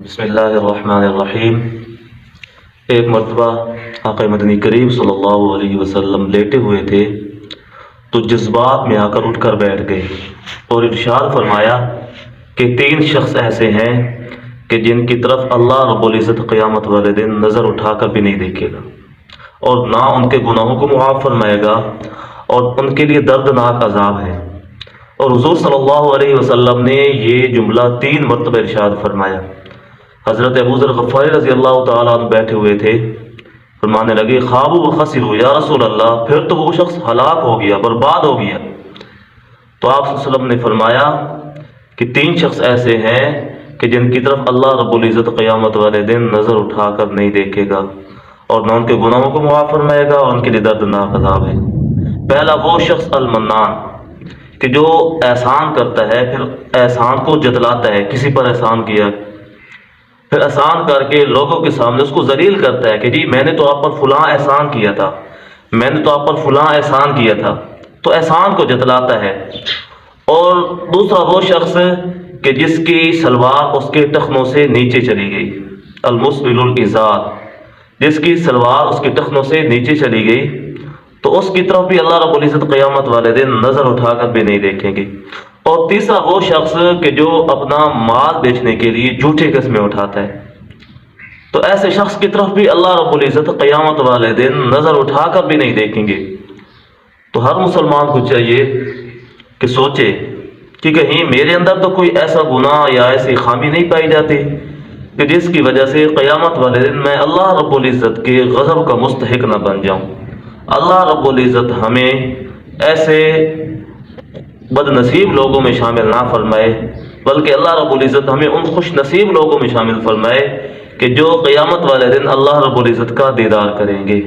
بسم اللہ الرحمن الرحیم۔ ایک مرتبہ آقا مدنی کریم صلی اللہ علیہ وسلم لیٹے ہوئے تھے تو جذبات میں آ کر اٹھ کر بیٹھ گئے اور ارشاد فرمایا کہ 3 شخص ایسے ہیں کہ جن کی طرف اللہ رب العزت قیامت والے دن نظر اٹھا کر بھی نہیں دیکھے گا اور نہ ان کے گناہوں کو معاف فرمائے گا اور ان کے لیے دردناک عذاب ہے۔ اور حضور صلی اللہ علیہ وسلم نے یہ جملہ 3 مرتبہ ارشاد فرمایا۔ حضرت ابو ذر غفاری رضی اللہ تعالیٰ عنہ بیٹھے ہوئے تھے، فرمانے لگے خوابوا وخسروا یا رسول اللہ، پھر تو وہ شخص ہلاک ہو گیا، برباد ہو گیا۔ تو آپ صلی اللہ علیہ وسلم نے فرمایا کہ 3 شخص ایسے ہیں کہ جن کی طرف اللہ رب العزت قیامت والے دن نظر اٹھا کر نہیں دیکھے گا اور نہ ان کے گناہوں کو معاف فرمائے گا اور ان کے لیے دردناک عذاب ہے۔ پہلا وہ شخص المنان کہ جو احسان کرتا ہے، پھر احسان کو جتلاتا ہے، کسی پر احسان کیا پھر احسان کر کے لوگوں کے سامنے اس کو ذلیل کرتا ہے کہ جی میں نے تو آپ پر فلاں احسان کیا تھا، میں نے تو آپ پر فلاں احسان کیا تھا، تو احسان کو جتلاتا ہے۔ اور دوسرا وہ شخص کہ جس کی سلوار اس کے ٹخنوں سے نیچے چلی گئی، المسبل الازار، جس کی سلوار اس کے ٹخنوں سے نیچے چلی گئی، تو اس کی طرف بھی اللہ رب العزت قیامت والے دن نظر اٹھا کر بھی نہیں دیکھیں گے۔ اور تیسرا وہ شخص کہ جو اپنا مال بیچنے کے لیے جھوٹے قسمیں اٹھاتا ہے، تو ایسے شخص کی طرف بھی اللہ رب العزت قیامت والے دن نظر اٹھا کر بھی نہیں دیکھیں گے۔ تو ہر مسلمان کو چاہیے کہ سوچے کہ کہیں میرے اندر تو کوئی ایسا گناہ یا ایسی خامی نہیں پائی جاتی کہ جس کی وجہ سے قیامت والے دن میں اللہ رب العزت کے غضب کا مستحق نہ بن جاؤں۔ اللہ رب العزت ہمیں ایسے بد نصیب لوگوں میں شامل نہ فرمائے، بلکہ اللہ رب العزت ہمیں ان خوش نصیب لوگوں میں شامل فرمائے کہ جو قیامت والے دن اللہ رب العزت کا دیدار کریں گے۔